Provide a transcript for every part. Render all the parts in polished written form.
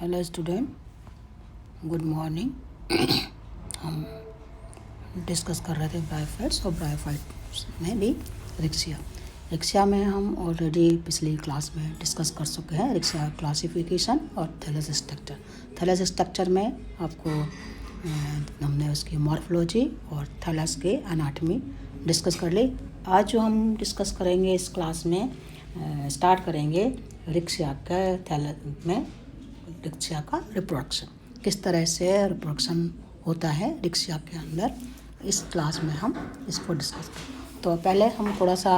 Hello student, good morning. हम discuss कर रहे थे ब्रायोफाइट्स और ब्रायोफाइट्स में भी रिक्शिया में हम ऑलरेडी पिछली क्लास में डिस्कस कर चुके हैं रिक्शिया क्लासिफिकेशन और थैलस स्ट्रक्चर। थैलस स्ट्रक्चर में आपको हमने उसकी मॉर्फोलॉजी और थैलस के एनाटॉमी डिस्कस कर ली। आज जो हम डिस्कस करेंगे इस क्लास में स्टार्ट करेंगे रिक्शिया का थैलस में रिक्शिया का रिप्रोडक्शन, किस तरह से रिप्रोडक्शन होता है रिक्शिया के अंदर। इस क्लास में हम इसको डिस्कस करें। तो पहले हम थोड़ा सा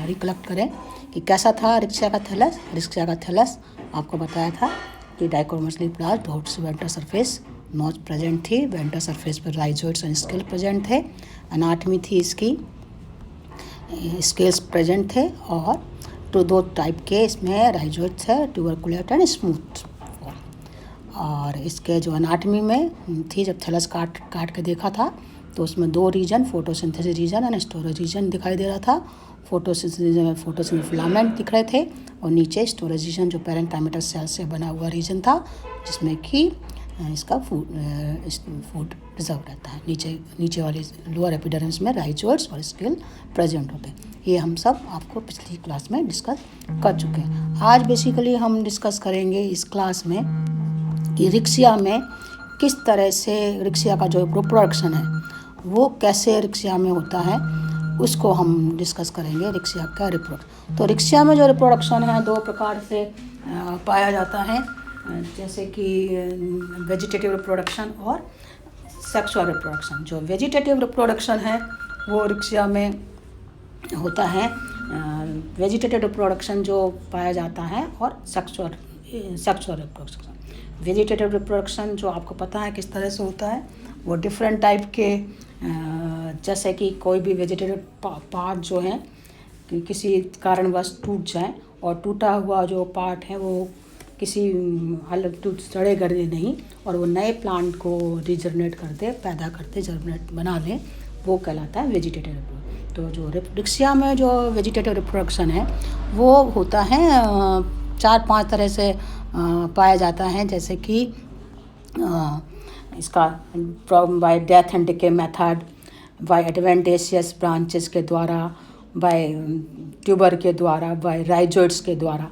रिकलेक्ट करें कि कैसा था रिक्शिया का थैलस। रिक्शिया का थैलस आपको बताया था कि dichotomously placed, dots ventral surface nose present थी, वेंट्रल सरफेस पर राइजोइड्स एंड स्केल प्रेजेंट थे, एनाटॉमी थी इसकी, स्केल्स प्रेजेंट थे और तो दो टाइप के इसमें राइजोइड थे, ट्यूबरकुलेट एंड स्मूथ। और इसके जो एनाटॉमी में थी, जब थैलस काट के देखा था तो उसमें दो region, photosynthesis region and storage region दिखाई दे रहा था। फोटोसिंथेसिस रीजन में फोटोसिंथेसिस फिलामेंट दिख रहे थे और नीचे स्टोरेज रीजन जो पैरेंकाइमेटल सेल से बना हुआ रीजन था, जिसमें कि इसका फूड रिजर्व रहता है। नीचे वाली लोअर एपिडर्मिस में राइजोइड्स और स्केल प्रेजेंट होते हैं। ये हम सब आपको पिछली क्लास में डिस्कस कर चुके हैं। आज बेसिकली हम डिस्कस करेंगे इस क्लास में कि रिक्शिया में किस तरह से रिक्शिया का जो रिप्रोडक्शन है वो कैसे रिक्शिया में होता है, उसको हम डिस्कस करेंगे रिक्शिया का रिप्रोडक्शन। तो रिक्शिया में जो रिप्रोडक्शन है दो प्रकार से पाया जाता है, जैसे कि वेजिटेटिव रिप्रोडक्शन और सेक्सुअल रिप्रोडक्शन। जो वेजिटेटिव रिप्रोडक्शन है वो रिक्शिया में होता है, वेजिटेटिव रिप्रोडक्शन जो पाया जाता है, और सेक्सुअल रिप्रोडक्शन। वेजिटेटिव रिप्रोडक्शन जो आपको पता है किस तरह से होता है, वो डिफरेंट टाइप के, जैसे कि कोई भी वेजिटेटिव पार्ट जो है कि किसी कारणवश टूट जाए और टूटा हुआ जो पार्ट है वो किसी अलग सड़े गड़े नहीं और वो नए प्लांट को रिजनरेट कर दे, पैदा करते, जर्मिनेट बना ले, वो कहलाता है वेजिटेटिव रिप्रोडक्शन। तो जो रिक्शिया में जो वेजिटेटिव रिप्रोडक्शन है वो होता है 4-5 तरह से पाया जाता है, जैसे कि इसका by death and decay method, by adventitious branches के द्वारा, बाय ट्यूबर के द्वारा, बाय राइजोइड्स के द्वारा।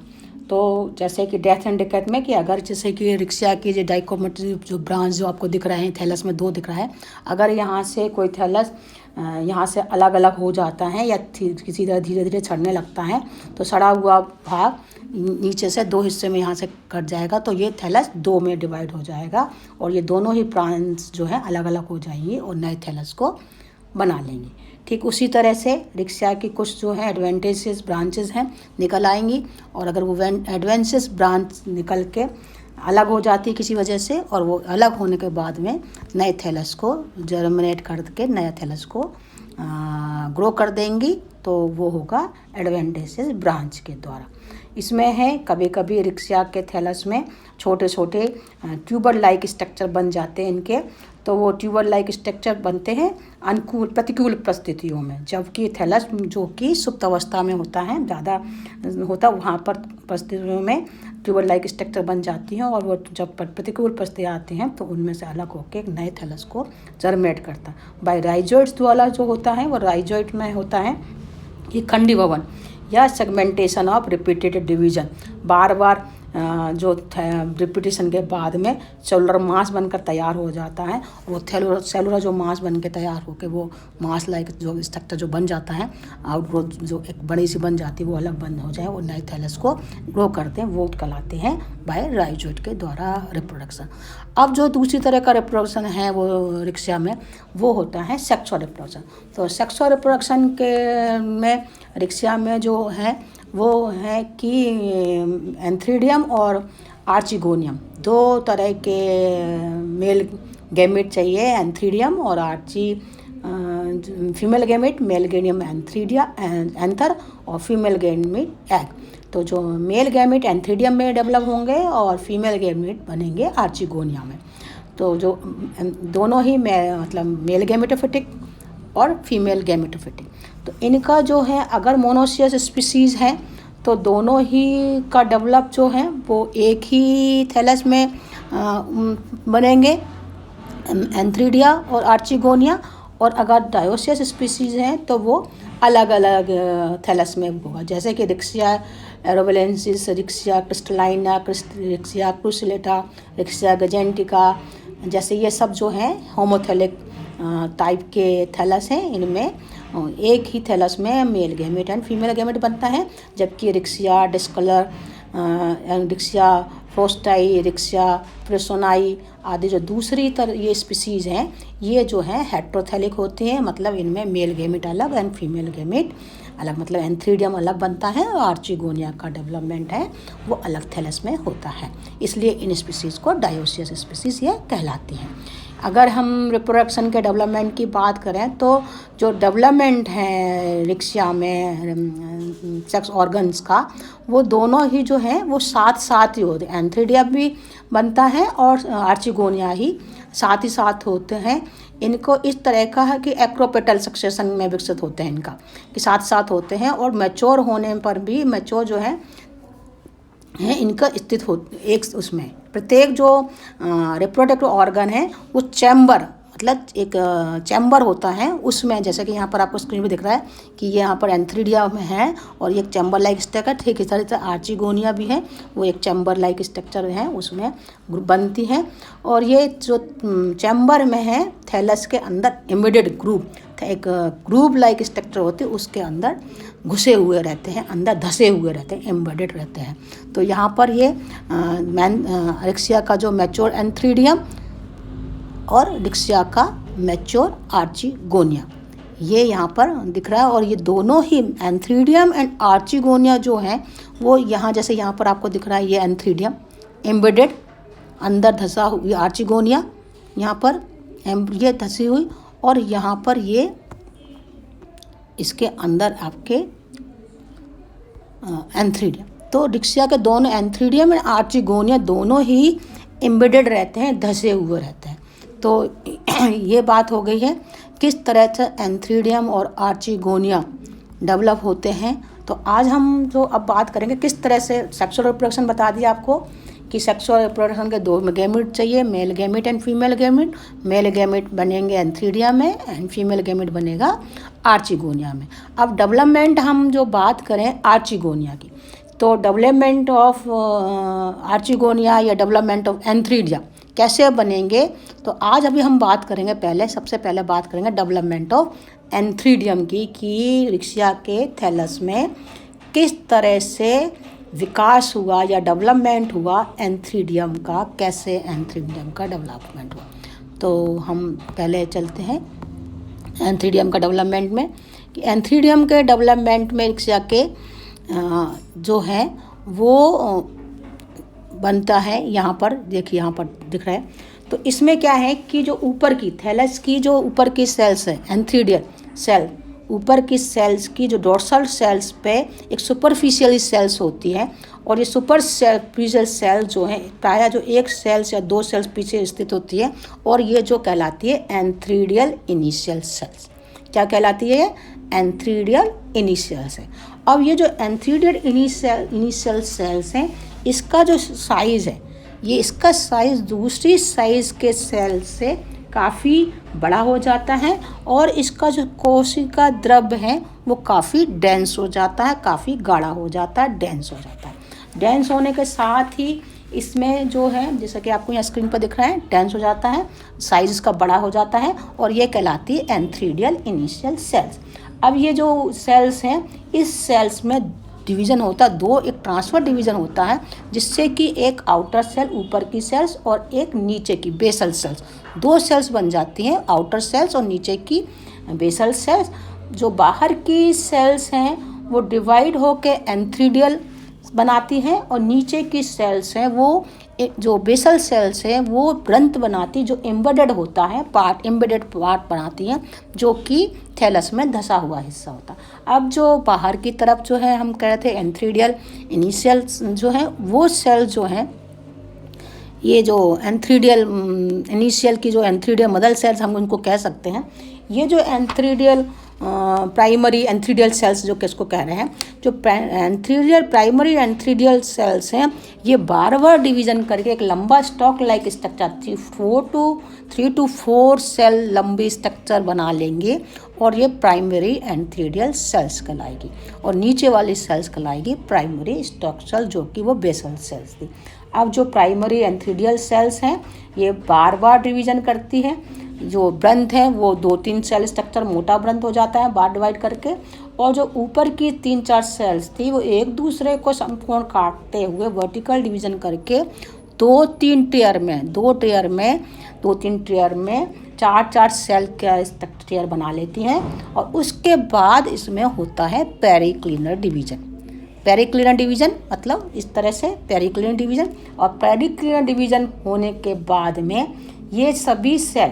तो जैसे कि डेथ एंड डिके में कि अगर जैसे कि रिक्शिया की जो डाइकोटोमस जो ब्रांच जो आपको दिख रहे हैं थैलस में 2 दिख रहा है, अगर यहाँ से कोई थैलस यहाँ से अलग अलग हो जाता है या किसी तरह धीरे धीरे छड़ने लगता है तो सड़ा हुआ भाग नीचे से 2 हिस्से में यहाँ से कट जाएगा, तो ये थैलस 2 में डिवाइड हो जाएगा और ये दोनों ही ब्रांच जो है अलग अलग हो जाएंगी और नए थैलस को बना लेंगी। ठीक उसी तरह से रिक्शिया की कुछ जो है एडवेंटेशियस ब्रांचेस हैं निकल आएंगी, और अगर वो एडवेंशियस ब्रांच निकल के अलग हो जाती है किसी वजह से, और वो अलग होने के बाद में नए थैलस को जर्मिनेट करके नया थैलस को ग्रो कर देंगी, तो वो होगा एडवेंटेशियस ब्रांच के द्वारा। इसमें है कभी कभी रिक्शिया के थैलस में छोटे छोटे ट्यूबर लाइक स्ट्रक्चर बन जाते हैं इनके, तो वो ट्यूबर लाइक स्ट्रक्चर बनते हैं प्रतिकूल परिस्थितियों में, जबकि थैलस जो कि सुप्त अवस्था में होता है, ज़्यादा होता वहाँ पर परिस्थितियों में ट्यूबर लाइक स्ट्रक्चर बन जाती हैं, और वो जब प्रतिकूल परिस्थिति आती हैं तो उनमें से अलग होकर एक नए थैलस को जर्मिनेट करता है। बाय राइजोइड्स वाला जो होता है वो राइजोइड में होता है कि खंडी भवन या सेगमेंटेशन ऑफ रिपीटेड डिवीजन, बार बार जो रिपीटेशन के बाद में सेलुलर मास बनकर तैयार हो जाता है। वो सेलुलर जो मास बन के तैयार होकर वो मास लाइक जो स्ट्रक्चर जो बन जाता है, आउटग्रोथ जो एक बड़ी सी बन जाती है वो अलग बंद हो जाए और नए थैलस को ग्रो करते हैं, वो कहलाते हैं बाय राइजोइड के द्वारा रिप्रोडक्शन। अब जो दूसरी तरह का रिप्रोडक्शन है वो रिक्शिया में वो होता है सेक्सुअल रिप्रोडक्शन। तो सेक्सुअल रिप्रोडक्शन के में रिक्शिया में जो है वो है कि एंथ्रीडियम और आर्चिगोनियम, 2 तरह के मेल गैमेट चाहिए, एंथ्रीडियम और female gamete, male gamete anther और फीमेल गैमेट एग। तो जो मेल गैमेट एंथ्रीडियम में डेवलप होंगे और फीमेल गैमेट बनेंगे आर्चिगोनिया में। तो जो दोनों ही मतलब मेल गैमेटोफिटिक और फीमेल गैमेटोफिटिक। तो इनका जो है अगर मोनोसियस स्पीसीज़ है तो दोनों ही का डेवलप जो है वो एक ही थैलस में बनेंगे, एंथ्रीडिया और आर्चिगोनिया। और अगर डायोसियस स्पीसीज हैं तो वो अलग अलग थैलस में होगा, जैसे कि रिक्सिया एरोवेलेंसिस, रिक्सिया क्रिस्टलाइना, रिक्सिया क्रूसिलेटा, रिक्सिया गजेंटिका, जैसे ये सब जो हैं होमोथैलिक टाइप के थैलस हैं। इनमें एक ही थैलस में male gamete and female gamete बनता है, जबकि रिक्सिया डिस्कलर, रिक्सिया फ्रोस्टाई, रिक्सिया प्रेसोनाई आदि जो दूसरी तरह ये स्पीसीज हैं ये जो हैं हेट्रोथैलिक होते हैं, मतलब इनमें मेल गैमेट अलग एंड फीमेल गैमेट अलग, मतलब एंथ्रीडियम अलग बनता है और आर्चिगोनिया का डेवलपमेंट है वो अलग थैलस में होता है। इसलिए इन स्पीसीज को डायोसियस स्पीसीज ये कहलाती हैं। अगर हम रिप्रोडक्शन के डेवलपमेंट की बात करें तो जो डेवलपमेंट है रिक्सिया में सेक्स ऑर्गन्स का, वो दोनों ही जो हैं वो साथ साथ ही होते हैं। एंथ्रीडिया भी बनता है और आर्चिगोनिया ही साथ ही साथ होते हैं। इनको इस तरह का है कि एक्रोपेटल सक्सेशन में विकसित होते हैं इनका, कि साथ साथ होते हैं और मैच्योर होने पर भी मैच्योर जो है इनका स्थित हो एक उसमें प्रत्येक जो रिप्रोडक्टिव ऑर्गन है वो चैम्बर, मतलब एक चैम्बर होता है उसमें, जैसे कि यहाँ पर आपको स्क्रीन पे दिख रहा है कि ये यहाँ पर एंथ्रीडिया में है और ये एक चैम्बर लाइक स्ट्रक्चर, ठीक इस तरह से आर्चिगोनिया भी है, वो एक चैम्बर लाइक स्ट्रक्चर है उसमें बनती है। और ये जो चैम्बर में है थैलस के अंदर एम्बेडेड ग्रुप, एक ग्रुप लाइक स्ट्रक्चर होती है उसके अंदर घुसे हुए रहते हैं, अंदर धसे हुए रहते हैं, एम्बेडेड रहते हैं। तो यहाँ पर ये रिक्सिया का जो मैच्योर एंथ्रीडियम और रिक्सिया का मैच्योर आर्चिगोनिया ये यहाँ पर दिख रहा है। और ये दोनों ही एंथ्रीडियम एंड आर्चिगोनिया जो हैं वो यहाँ, जैसे यहाँ पर आपको दिख रहा है ये एंथ्रीडियम एम्बेडेड अंदर धसा हुई, आर्चिगोनिया यहाँ पर ये धसी हुई, और यहाँ पर ये इसके अंदर आपके एंथ्रीडियम। तो रिक्सिया के दोनों एंथ्रीडियम और आर्चिगोनिया दोनों ही एम्बेडेड रहते हैं, धसे हुए रहते हैं। तो ये बात हो गई है किस तरह से एंथ्रीडियम और आर्चिगोनिया डेवलप होते हैं। तो आज हम जो अब बात करेंगे किस तरह से सेक्सुअल रिप्रोडक्शन बता दिया आपको कि सेक्सुअल रिप्रोडक्शन के दो गैमेट चाहिए, male gamete and female gamete. Male gamete बनेंगे एंथ्रीडिया में एंड फीमेल गैमेट बनेगा आर्चिगोनिया में। अब डेवलपमेंट हम जो बात करें आर्चिगोनिया की, तो डेवलपमेंट ऑफ आर्चिगोनिया या डेवलपमेंट ऑफ एंथ्रीडिया कैसे बनेंगे, तो आज अभी हम बात करेंगे सबसे पहले बात करेंगे डेवलपमेंट ऑफ एंथ्रीडियम की, कि रिक्सिया के थैलस में किस तरह से विकास हुआ या डेवलपमेंट हुआ एंथ्रीडियम का, कैसे एंथ्रीडियम का डेवलपमेंट हुआ। तो हम पहले चलते हैं एंथ्रीडियम का डेवलपमेंट में, कि एंथ्रीडियम के डेवलपमेंट में रिक्सिया के जो है वो बनता है। यहाँ पर देखिए, यहाँ पर दिख रहा है। तो इसमें क्या है कि जो ऊपर की थैलस की जो ऊपर की सेल्स है, एंथ्रीडियल सेल, ऊपर की सेल्स की जो डोर्सल सेल्स पे एक सुपरफिशियल सेल्स होती है, और ये सुपरफिशियल सेल जो है प्रायः जो एक सेल्स या दो सेल्स पीछे स्थित होती है, और ये जो कहलाती है एंथ्रीडियल इनिशियल सेल्स। क्या कहलाती है? Antheridial initial cell. अब ये जो एंथ्रीडियल इनिशियल सेल्स हैं, इसका जो साइज़ है, ये इसका साइज़ दूसरी साइज़ के सेल से काफ़ी बड़ा हो जाता है, और इसका जो कोशिका द्रव्य है वो काफ़ी डेंस हो जाता है, काफ़ी गाढ़ा हो जाता है, डेंस हो जाता है। डेंस होने के साथ ही इसमें जो है, जैसा कि आपको यहाँ स्क्रीन पर दिख रहा है, डेंस हो जाता है, साइज़ इसका बड़ा हो जाता है, और ये कहलाती है एंथ्रीडियल इनिशियल सेल्स। अब ये जो सेल्स हैं, इस सेल्स में डिवीज़न होता है दो, एक ट्रांसफर डिवीज़न होता है, जिससे कि एक आउटर सेल ऊपर की सेल्स और एक नीचे की बेसल सेल्स, दो सेल्स बन जाती हैं, आउटर सेल्स और नीचे की बेसल सेल्स। जो बाहर की सेल्स हैं वो डिवाइड होके एंथ्रीडियल बनाती हैं, और नीचे की सेल्स हैं वो जो बेसल सेल्स हैं वो ग्रंथ बनाती, जो एम्बेडेड होता है पार्ट, एम्बेडेड पार्ट बनाती हैं, जो कि थैलस में धसा हुआ हिस्सा होता है। अब जो बाहर की तरफ जो है, हम कह रहे थे एंथ्रीडियल इनिशियल जो है, वो सेल जो हैं ये जो एंथ्रीडियल इनिशियल की जो एंथ्रीडियल मदर सेल्स हम उनको कह सकते हैं। ये जो एंथ्रीडियल प्राइमरी एंथ्रीडियल सेल्स जो किसको कह रहे हैं, जो एंथ्रीडियल प्राइमरी एंथ्रीडियल सेल्स हैं, ये बार बार डिवीजन करके एक लंबा stalk like structure 3 to 4 cell लंबी स्ट्रक्चर बना लेंगे और ये प्राइमरी एंथ्रीडियल सेल्स कहलाएगी। और नीचे वाली सेल्स कहलाएगी प्राइमरी स्टॉक सेल, जो कि वो बेसल सेल्स थी। अब जो प्राइमरी एंथ्रीडियल सेल्स हैं ये बार बार डिवीजन करती है। जो ब्रंथ है वो 2-3 सेल स्ट्रक्चर मोटा ब्रंथ हो जाता है बार डिवाइड करके, और जो ऊपर की 3-4 सेल्स थी वो एक दूसरे को समकोण काटते हुए वर्टिकल डिवीजन करके 2-3 टेयर में 4-4 सेल का स्ट्रक्चर बना लेती हैं। और उसके बाद इसमें होता है पेरिक्लिनर डिवीजन। पेरिक्लिनर डिवीजन मतलब इस तरह से पेरिक्लिनर डिवीजन। और पेरिक्लिनर डिवीजन होने के बाद में ये सभी सेल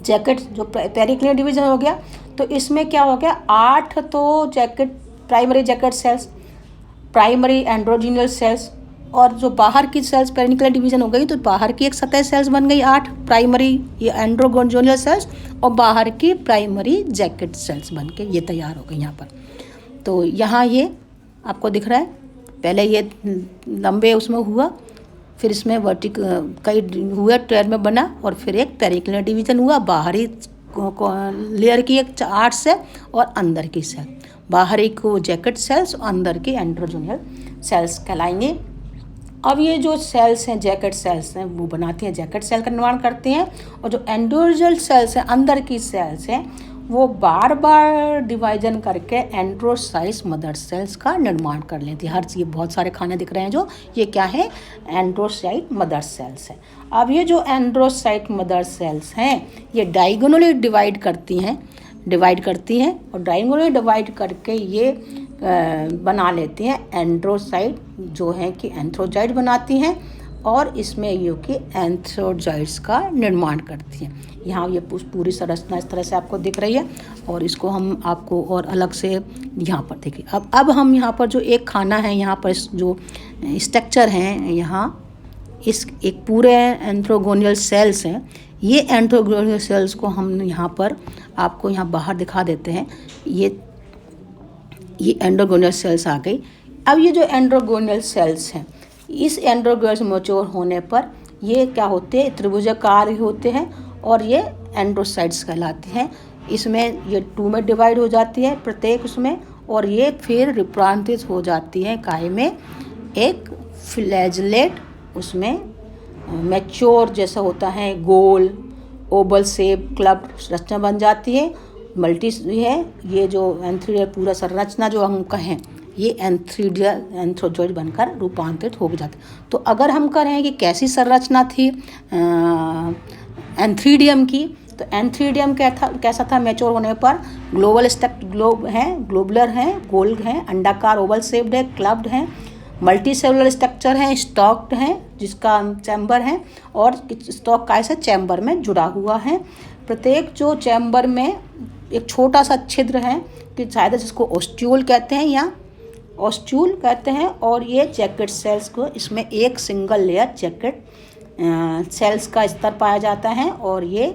जैकेट, जो पेरिक्लिनर डिवीजन हो गया तो इसमें क्या हो गया, 8 तो jacket primary jacket cells, primary androgonial cells, और जो बाहर की सेल्स पेरिक्लिनर डिवीजन हो गई तो बाहर की एक सतह सेल्स बन गई 8 प्राइमरी ये एंड्रोगोनियल सेल्स, और बाहर की प्राइमरी जैकेट सेल्स बन के ये तैयार हो गई यहाँ पर। तो यहाँ ये आपको दिख रहा है, पहले ये लंबे उसमें हुआ, फिर इसमें कई हुए टेयर में बना, और फिर एक पेरिक्लिनर डिवीजन हुआ, बाहरी लेयर की एक 8 सेल और अंदर की सेल, बाहरी को जैकेट सेल्स और अंदर की एंड्रोजोनियल सेल्स कहलाएंगे। अब ये जो सेल्स हैं जैकेट सेल्स हैं वो बनाती हैं जैकेट सेल का निर्माण करते हैं, और जो एंड्रोजोनियल सेल्स हैं अंदर की सेल्स हैं वो बार बार डिवाइजन करके एंड्रोसाइट मदर सेल्स का निर्माण कर लेती है। हर चीज़ बहुत सारे खाने दिख रहे हैं जो ये क्या है, एंड्रोसाइट मदर सेल्स है। अब ये जो एंड्रोसाइट मदर सेल्स हैं ये डायगोनली डिवाइड करती हैं और डायगोनली डिवाइड करके ये बना लेती हैं एंड्रोसाइट, जो है कि एंथ्रोजाइट बनाती हैं, और इसमें ये कि एंथ्रोजाइट्स का निर्माण करती हैं। यहाँ ये पूरी संरचना इस तरह से आपको दिख रही है, और इसको हम आपको और अलग से यहाँ पर देखिए। अब हम यहाँ पर जो एक खाना है, यहाँ पर जो स्ट्रक्चर हैं, यहाँ इस एक पूरे एंथ्रोगोनियल सेल्स हैं, ये एंथ्रोगोनियल सेल्स को हम यहाँ पर आपको यहाँ बाहर दिखा देते हैं। ये एंड्रोगोनियल सेल्स आ गई। अब ये जो एंड्रोगोनियल सेल्स हैं, इस एंड्रोगोनियल मैच्योर होने पर ये क्या होते हैं, त्रिभुजाकार होते हैं, और ये एंड्रोसाइट्स कहलाती हैं। इसमें ये 2 में डिवाइड हो जाती है प्रत्येक उसमें, और ये फिर रूपांतरित हो जाती है काय में, एक फ्लैजलेट उसमें मैच्योर जैसा होता है, गोल ओवल शेप क्लब रचना बन जाती है। मल्टी है ये जो एंथ्रीडियल पूरा संरचना जो हम कहें, ये एंथ्रोजॉइड बनकर रूपांतरित हो जाते। तो अगर हम करें कि कैसी संरचना थी एंथ्रीडियम की, तो एंथ्रीडियम कैसा था मैच्योर होने पर, ग्लोबुलर हैं, गोल हैं, अंडाकार ओवल शेप्ड है, क्लब्ड हैं, मल्टी सेलुलर स्ट्रक्चर हैं, स्टॉक्ड हैं जिसका चैम्बर है, और स्टॉक का ऐसा चैम्बर में जुड़ा हुआ है। प्रत्येक जो चैम्बर में एक छोटा सा छिद्र है कि शायद जिसको ओस्ट्यूल कहते हैं या ओस्ट्यूल कहते हैं, और ये जैकेट सेल्स को इसमें एक सिंगल लेयर जैकेट सेल्स का स्तर पाया जाता है, और ये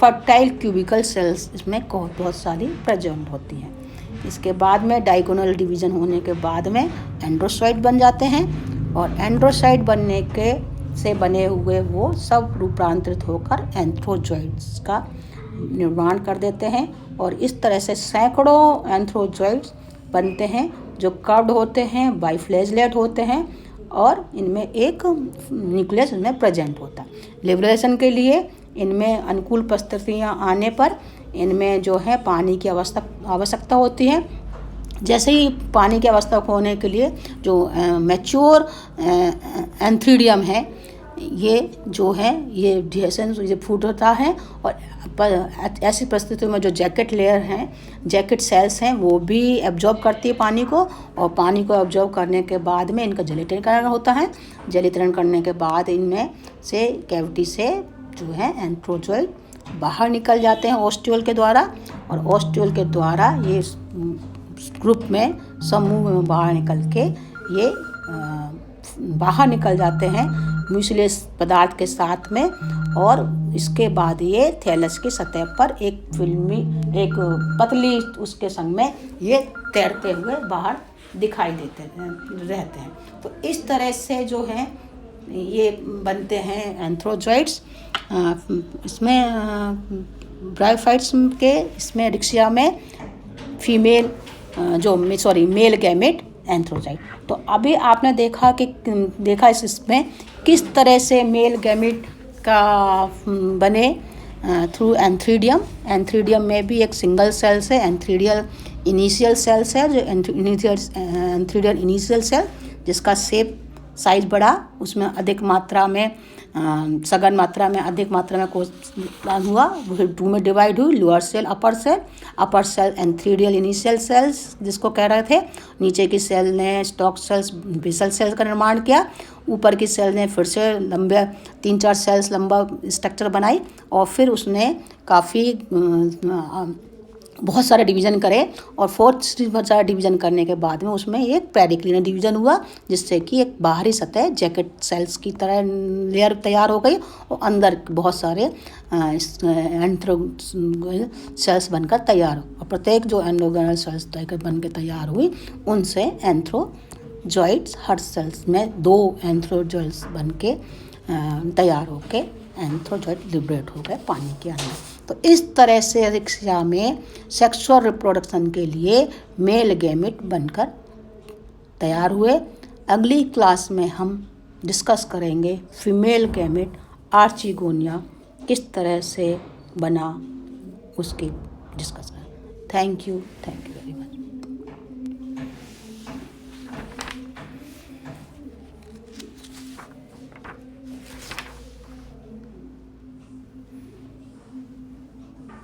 फर्टाइल क्यूबिकल सेल्स इसमें बहुत सारी प्रेजेंट होती हैं। इसके बाद में डायगोनल डिवीजन होने के बाद में एंड्रोसाइट बन जाते हैं, और एंड्रोसाइट बनने के से बने हुए वो सब रूपांतरित होकर एंथ्रोजॉइड्स का निर्माण कर देते हैं। और इस तरह से सैकड़ों एंथ्रोजॉइड्स बनते हैं जो कर्व्ड होते हैं, बाइफ्लैजलेट होते हैं, और इनमें एक न्यूक्लियस इनमें प्रेजेंट होता है। लिबरेशन के लिए इनमें अनुकूल परिस्थितियाँ आने पर इनमें जो है पानी की आवश्यकता होती है। जैसे ही पानी की आवश्यकता होने के लिए जो मैच्योर एंथ्रीडियम है, ये जो है ये डिहेशन ये फूट होता है, और ऐसी परिस्थितियों में जो जैकेट लेयर हैं, जैकेट सेल्स हैं, वो भी एब्जॉर्ब करती है पानी को, और पानी को एब्जॉर्ब करने के बाद में इनका जलीकरण होता है। जलीकरण करने के बाद इनमें से कैविटी से जो है एंथ्रोजॉइड बाहर निकल जाते हैं ओस्ट्यूल के द्वारा, और ओस्ट्यूल के द्वारा ये ग्रुप में समूह में बाहर निकल के ये बाहर निकल जाते हैं म्यूसिलेज पदार्थ के साथ में, और इसके बाद ये थैलस की सतह पर एक पतली उसके संग में ये तैरते हुए बाहर दिखाई देते रहते हैं। तो इस तरह से जो है ये बनते हैं एंथ्रोजॉइड्स। इसमें ब्रायोफाइट्स के इसमें रिक्शिया में मेल गैमेट एंथ्रोजॉइड। तो अभी आपने देखा इसमें किस तरह से मेल गैमेट का बने थ्रू एंथ्रीडियम। एंथ्रीडियम में भी एक सिंगल सेल्स है, एंथ्रीडियल इनिशियल सेल्स है, जो एंथ्रीडियल इनिशियल सेल जिसका साइज बड़ा, उसमें अधिक मात्रा में सघन मात्रा में अधिक मात्रा में कोशिकाएं हुआ, 2 में डिवाइड हुई, लोअर सेल अपर सेल एंथ्रीडियल इनिशियल सेल्स जिसको कह रहे थे। नीचे की सेल ने स्टॉक सेल्स बेसल सेल्स का निर्माण किया, ऊपर की सेल ने फिर से लंबे 3-4 सेल्स लंबा स्ट्रक्चर बनाई, और फिर उसने काफ़ी बहुत सारे डिवीज़न करे, और 4th बहुत सारा डिवीज़न करने के बाद में उसमें एक पेरिक्लिनल डिवीज़न हुआ, जिससे कि एक बाहरी सतह जैकेट सेल्स की तरह लेयर तैयार हो गई, और अंदर बहुत सारे एंथ्रोगोनल सेल्स बनकर तैयार हो, और प्रत्येक जो एंडोगोनल सेल्स बन के तैयार हुई उनसे एंथ्रोजॉइड्स, हर सेल्स में 2 एंथ्रोजॉइड्स बन के तैयार होके एंथ्रोजॉइड लिबरेट हो गए पानी के अंदर। तो इस तरह से रिक्शिया में सेक्सुअल रिप्रोडक्शन के लिए मेल गैमेट बनकर तैयार हुए। अगली क्लास में हम डिस्कस करेंगे फीमेल गैमेट आर्चिगोनिया किस तरह से बना, उसकी डिस्कस करें। Thank you.